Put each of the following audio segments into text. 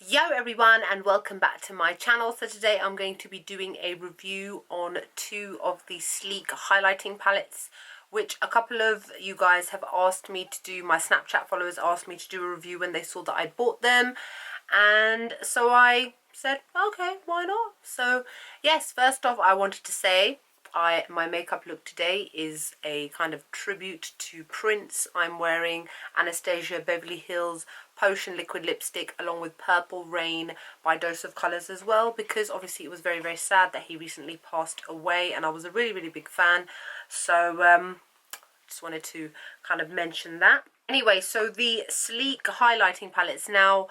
Yo everyone, and welcome back to my channel. So today I'm going to be doing a review on two of the Fleek highlighting palettes, which a couple of you guys have asked me to do. My Snapchat followers asked me to do a review when they saw that I'd bought them, and so I said okay, why not. So yes, first off I wanted to say my makeup look today is a kind of tribute to Prince. I'm wearing Anastasia Beverly Hills Potion liquid lipstick along with Purple Rain by Dose of Colours as well, because obviously it was very, very sad that he recently passed away and I was a really, really big fan. So just wanted to kind of mention that. Anyway, so the Fleek highlighting palettes, now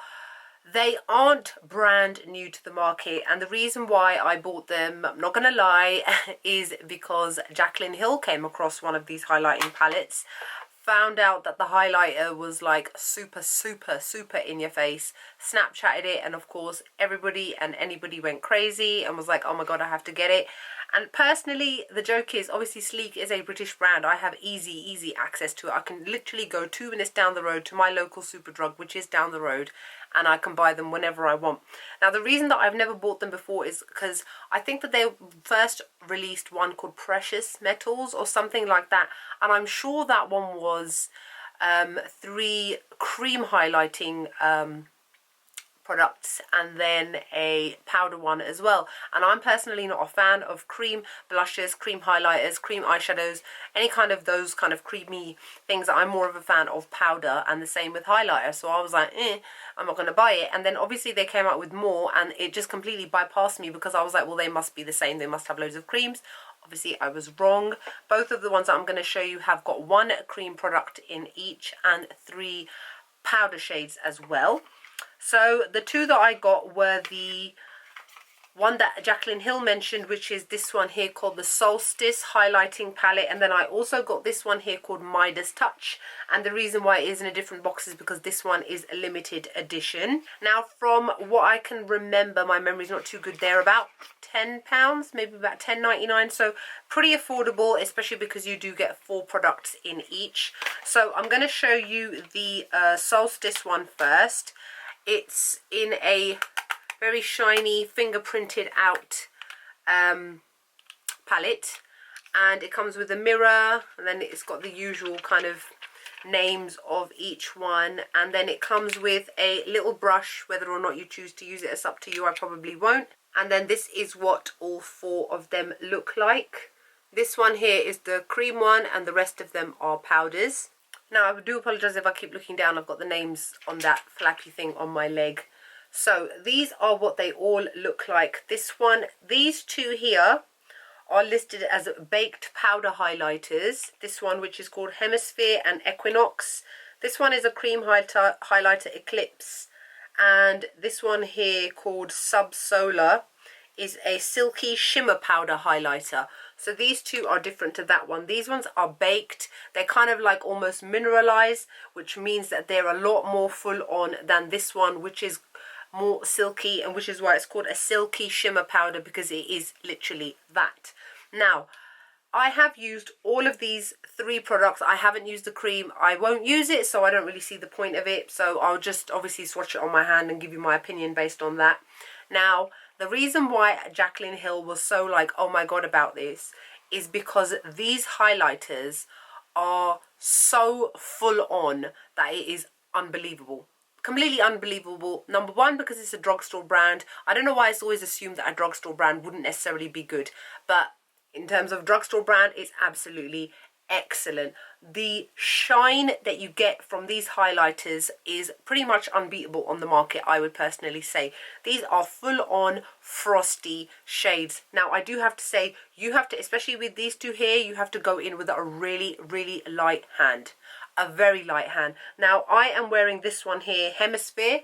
they aren't brand new to the market, and the reason why I bought them, I'm not gonna lie, is because Jaclyn Hill came across one of these highlighting palettes, found out that the highlighter was like super in your face, Snapchatted it, and of course everybody and anybody went crazy and was like, oh my god, I have to get it. And personally, the joke is, obviously Fleek is a British brand. I have easy access to it. I can literally go 2 minutes down the road to my local Superdrug, which is down the road, and I can buy them whenever I want. Now, the reason that I've never bought them before is because I think that they first released one called Precious Metals or something like that, and I'm sure that one was 3 cream highlighting products and then a powder one as well. And I'm personally not a fan of cream blushes, cream highlighters, cream eyeshadows, any kind of those kind of creamy things. I'm more of a fan of powder, and the same with highlighter. So I was like, I'm not going to buy it. And then obviously they came out with more and it just completely bypassed me, because I was like, well, they must be the same, they must have loads of creams. Obviously I was wrong. Both of the ones that I'm going to show you have got 1 cream product in each and 3 powder shades as well. So the 2 that I got were the one that Jaclyn Hill mentioned, which is this one here called the Solstice Highlighting Palette. And then I also got this one here called Midas Touch. And the reason why it is in a different box is because this one is a limited edition. Now, from what I can remember, my memory's not too good, they're about £10, maybe about £10.99. So pretty affordable, especially because you do get 4 products in each. So I'm going to show you the Solstice one first. It's in a very shiny fingerprinted out palette, and it comes with a mirror, and then it's got the usual kind of names of each one, and then it comes with a little brush. Whether or not you choose to use it, it's up to you. I probably won't. And then this is what all 4 of them look like. This one here is the cream one, and the rest of them are powders. Now, I do apologise if I keep looking down. I've got the names on that flappy thing on my leg. So these are what they all look like. This one, these 2 here are listed as baked powder highlighters. This one, which is called Hemisphere and Equinox. This one is a cream highlighter Eclipse. And this one here called Subsolar is a silky shimmer powder highlighter. So these 2 are different to that one. These ones are baked. They're kind of like almost mineralized, which means that they're a lot more full on than this one, which is more silky, and which is why it's called a silky shimmer powder, because it is literally that. Now, I have used all of these 3 products. I haven't used the cream. I won't use it, so I don't really see the point of it. So I'll just obviously swatch it on my hand and give you my opinion based on that. Now, the reason why Jaclyn Hill was so like, oh my god about this, is because these highlighters are so full on that it is unbelievable. Completely unbelievable. Number 1, because it's a drugstore brand. I don't know why it's always assumed that a drugstore brand wouldn't necessarily be good, but in terms of drugstore brand, it's absolutely excellent. The shine that you get from these highlighters is pretty much unbeatable on the market, I would personally say. These are full on frosty shades. Now, I do have to say, you have to, especially with these 2 here, you have to go in with a really light hand. A very light hand. Now, I am wearing this one here, Hemisphere.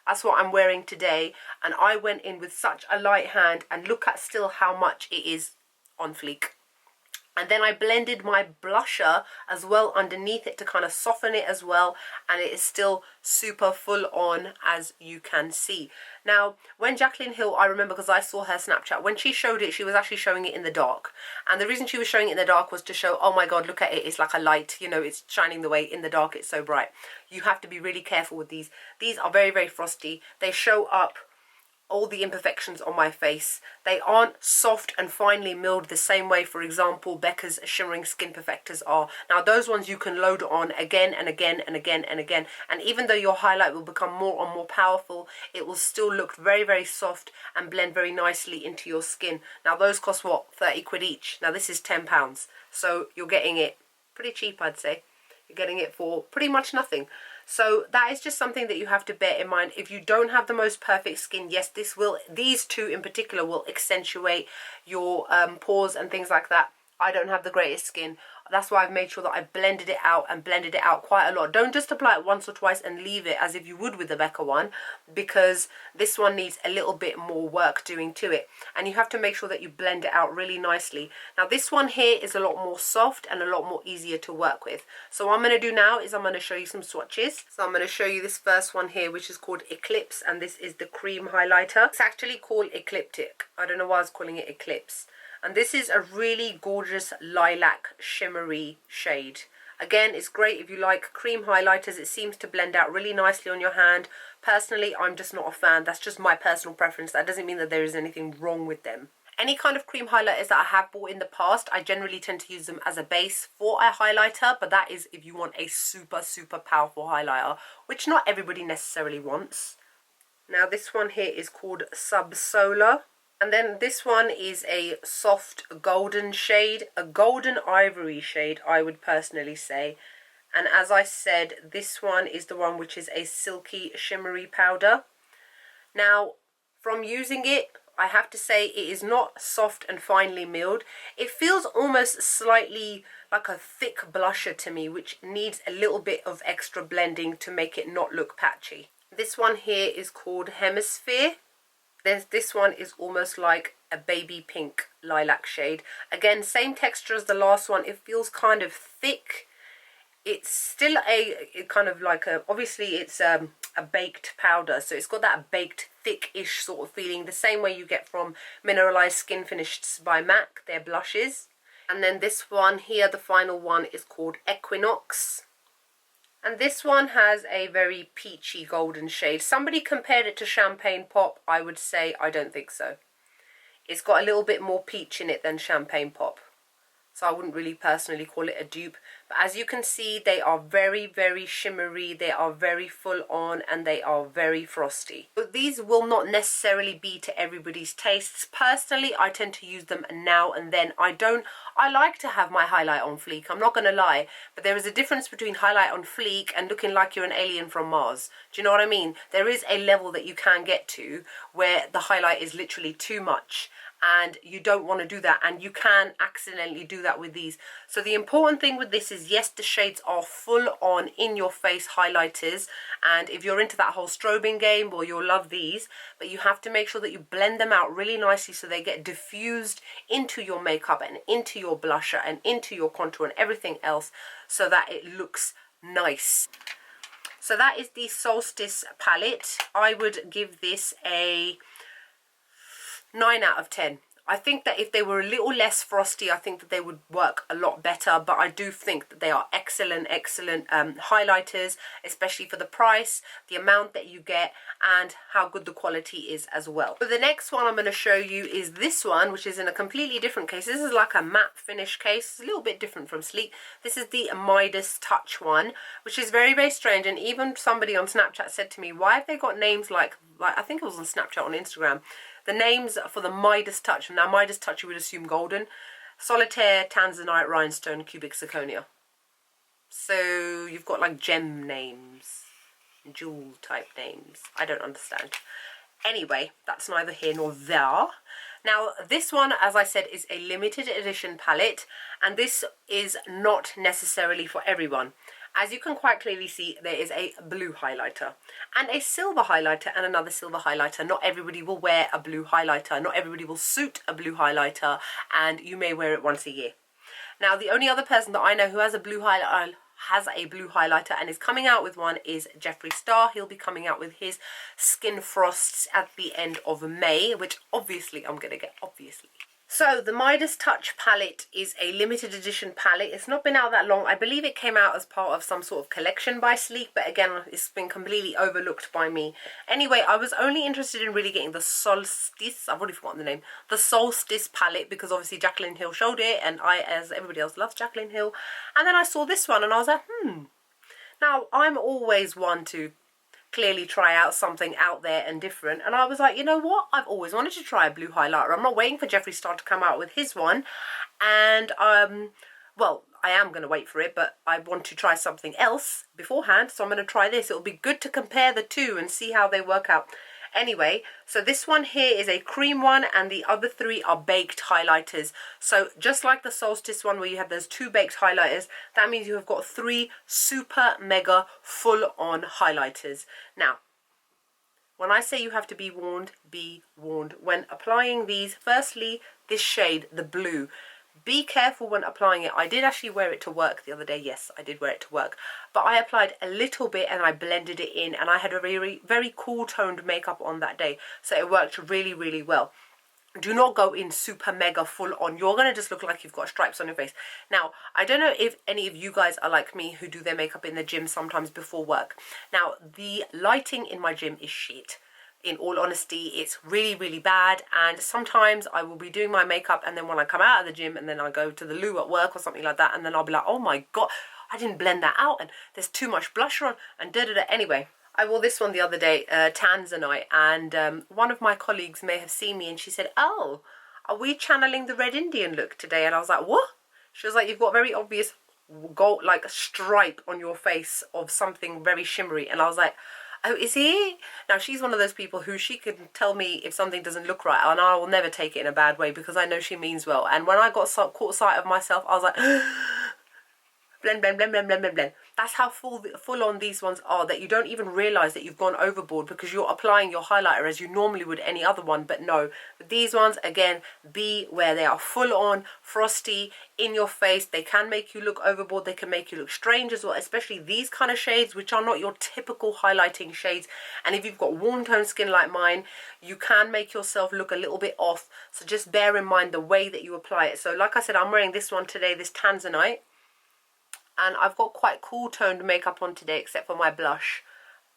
That's what I'm wearing today, and I went in with such a light hand, and look at still how much it is on Fleek. And then I blended my blusher as well underneath it to kind of soften it as well. And it is still super full on, as you can see. Now, when Jaclyn Hill, I remember because I saw her Snapchat, when she showed it, she was actually showing it in the dark. And the reason she was showing it in the dark was to show, oh my God, look at it. It's like a light, you know, it's shining the way. In the dark, it's so bright. You have to be really careful with these. These are very, very frosty. They show up all the imperfections on my face. They aren't soft and finely milled the same way, for example, Becca's Shimmering Skin Perfectors are. Now, those ones you can load on again and again and again and again. And even though your highlight will become more and more powerful, it will still look very, very soft and blend very nicely into your skin. Now, those cost, what, 30 quid each? Now, this is £10. So you're getting it pretty cheap, I'd say. You're getting it for pretty much nothing. So that is just something that you have to bear in mind. If you don't have the most perfect skin, yes, these two in particular will accentuate your pores and things like that. I don't have the greatest skin. That's why I've made sure that I blended it out and blended it out quite a lot. Don't just apply it once or twice and leave it as if you would with the Becca one, because this one needs a little bit more work doing to it. And you have to make sure that you blend it out really nicely. Now this one here is a lot more soft and a lot more easier to work with. So what I'm going to do now is I'm going to show you some swatches. So I'm going to show you this first one here, which is called Eclipse, and this is the cream highlighter. It's actually called Ecliptic. I don't know why I was calling it Eclipse. And this is a really gorgeous lilac shimmery shade. Again, it's great if you like cream highlighters. It seems to blend out really nicely on your hand. Personally, I'm just not a fan. That's just my personal preference. That doesn't mean that there is anything wrong with them. Any kind of cream highlighters that I have bought in the past, I generally tend to use them as a base for a highlighter. But that is if you want a super, super powerful highlighter, which not everybody necessarily wants. Now, this one here is called Subsolar. And then this one is a soft golden shade, a golden ivory shade, I would personally say. And as I said, this one is the one which is a silky shimmery powder. Now, from using it, I have to say it is not soft and finely milled. It feels almost slightly like a thick blusher to me, which needs a little bit of extra blending to make it not look patchy. This one here is called Hemisphere. This one is almost like a baby pink lilac shade. Again, same texture as the last one. It feels kind of thick. It's still obviously it's a baked powder. So it's got that baked thick-ish sort of feeling. The same way you get from Mineralized Skin Finishes by MAC. They're blushes. And then this one here, the final one, is called Equinox. And this one has a very peachy golden shade. Somebody compared it to Champagne Pop. I would say I don't think so. It's got a little bit more peach in it than Champagne Pop. So I wouldn't really personally call it a dupe. But as you can see, they are very, very shimmery. They are very full on and they are very frosty. But these will not necessarily be to everybody's tastes. Personally, I tend to use them now and then. I like to have my highlight on fleek. I'm not going to lie. But there is a difference between highlight on fleek and looking like you're an alien from Mars. Do you know what I mean? There is a level that you can get to where the highlight is literally too much. And you don't want to do that, and you can accidentally do that with these. So the important thing with this is, yes, the shades are full on in your face highlighters, and if you're into that whole strobing game, well, you'll love these. But you have to make sure that you blend them out really nicely so they get diffused into your makeup and into your blusher and into your contour and everything else, so that it looks nice. So that is the Solstice palette. I would give this a 9 out of 10. I think that if they were a little less frosty, I think that they would work a lot better. But I do think that they are excellent highlighters, especially for the price, the amount that you get, and how good the quality is as well. So the next one I'm going to show you is this one, which is in a completely different case. This is like a matte finish case. It's a little bit different from Sleek. This is the Midas Touch one, which is very, very strange. And even somebody on Snapchat said to me, why have they got names like I think it was on Snapchat, on Instagram, the names for the Midas Touch. Now, Midas Touch, you would assume golden. Solitaire, Tanzanite, Rhinestone, Cubic Zirconia. So you've got like gem names, jewel type names. I don't understand. Anyway, that's neither here nor there. Now, this one, as I said, is a limited edition palette. And this is not necessarily for everyone. As you can quite clearly see, there is a blue highlighter and a silver highlighter and another silver highlighter. Not everybody will wear a blue highlighter. Not everybody will suit a blue highlighter, and you may wear it once a year. Now, the only other person that I know who has a blue highlighter and is coming out with one is Jeffree Star. He'll be coming out with his Skin Frosts at the end of May, which obviously I'm going to get, obviously. So the Midas Touch palette is a limited edition palette. It's not been out that long. I believe it came out as part of some sort of collection by Fleek, but again, it's been completely overlooked by me. Anyway, I was only interested in really getting the Solstice, I've already forgotten the name, the Solstice palette, because obviously Jaclyn Hill showed it, and I, as everybody else, loves Jaclyn Hill. And then I saw this one, and I was like, Now, I'm always one to clearly try out something out there and different, and I was like, you know what, I've always wanted to try a blue highlighter. I'm not waiting for Jeffree Star to come out with his one, and well, I am going to wait for it, but I want to try something else beforehand, so I'm going to try this. It'll be good to compare the two and see how they work out. Anyway, so this one here is a cream one, and the other three are baked highlighters. So just like the Solstice one where you have those 2 baked highlighters, that means you have got 3 super mega full-on highlighters. Now, when I say you have to be warned, be warned. When applying these, firstly, this shade, the blue, be careful when applying it. I did actually wear it to work the other day. Yes, I did wear it to work. But I applied a little bit and I blended it in, and I had a very, very cool toned makeup on that day. So it worked really, really well. Do not go in super mega full on. You're going to just look like you've got stripes on your face. Now, I don't know if any of you guys are like me who do their makeup in the gym sometimes before work. Now, the lighting in my gym is shit. In all honesty, it's really, really bad, and sometimes I will be doing my makeup, and then when I come out of the gym and then I go to the loo at work or something like that, and then I'll be like, oh my god, I didn't blend that out, and there's too much blusher on, and da-da-da. Anyway, I wore this one the other day, Tanzanite, and one of my colleagues may have seen me, and she said, oh, are we channeling the Red Indian look today? And I was like, what? She was like, you've got very obvious gold, like a stripe on your face of something very shimmery, and I was like, oh, is he? Now, she's one of those people who she can tell me if something doesn't look right, and I will never take it in a bad way because I know she means well. And when I got caught sight of myself, I was like, blend, blend, blend, blend, blend, blend, blend. That's how full on these ones are, that you don't even realise that you've gone overboard because you're applying your highlighter as you normally would any other one. But no, these ones, again, be where they are full on, frosty, in your face. They can make you look overboard. They can make you look strange as well, especially these kind of shades, which are not your typical highlighting shades. And if you've got warm tone skin like mine, you can make yourself look a little bit off. So just bear in mind the way that you apply it. So like I said, I'm wearing this one today, this Tanzanite. And I've got quite cool toned makeup on today, except for my blush.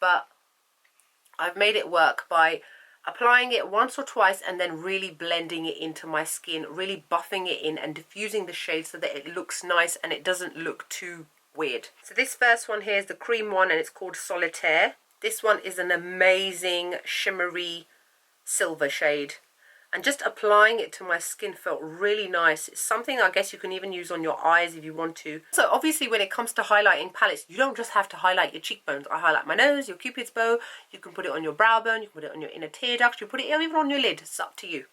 But I've made it work by applying it once or twice and then really blending it into my skin, really buffing it in and diffusing the shade so that it looks nice and it doesn't look too weird. So this first one here is the cream one, and it's called Solitaire. This one is an amazing shimmery silver shade. And just applying it to my skin felt really nice. It's something I guess you can even use on your eyes if you want to. So obviously when it comes to highlighting palettes, you don't just have to highlight your cheekbones. I highlight my nose, your cupid's bow. You can put it on your brow bone. You can put it on your inner tear duct. You can put it even on your lid. It's up to you.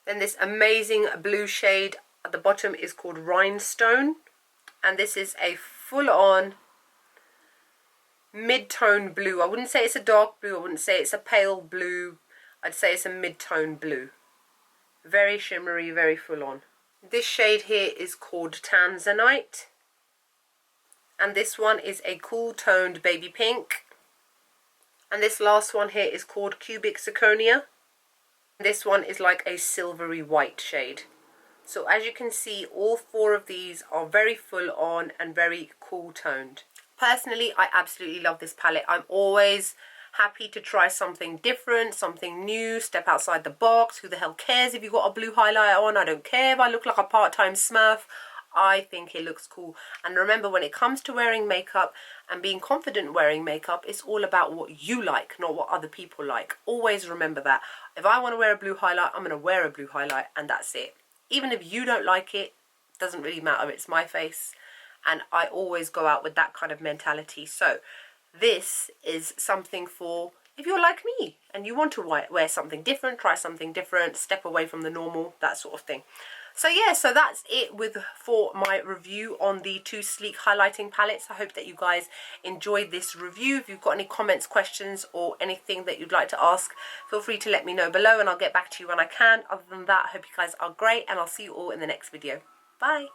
Then this amazing blue shade at the bottom is called Rhinestone. And this is a full-on mid-tone blue. I wouldn't say it's a dark blue. I wouldn't say it's a pale blue. I'd say it's a mid-tone blue. Very shimmery, very full-on. This shade here is called Tanzanite. And this one is a cool-toned baby pink. And this last one here is called Cubic Zirconia. This one is like a silvery white shade. So as you can see, all 4 of these are very full-on and very cool-toned. Personally, I absolutely love this palette. I'm always happy to try something different, something new, step outside the box. Who the hell cares if you've got a blue highlighter on? I don't care if I look like a part-time smurf. I think it looks cool. And remember, when it comes to wearing makeup and being confident wearing makeup, it's all about what you like, not what other people like. Always remember that. If I want to wear a blue highlight, I'm going to wear a blue highlight, and that's it. Even if you don't like it, doesn't really matter. It's my face. And I always go out with that kind of mentality. So this is something for if you're like me and you want to wear something different, try something different, step away from the normal, that sort of thing. So yeah, so that's it for my review on the 2 Fleek highlighting palettes. I hope that you guys enjoyed this review. If you've got any comments, questions, or anything that you'd like to ask, feel free to let me know below and I'll get back to you when I can. Other than that, I hope you guys are great and I'll see you all in the next video. Bye!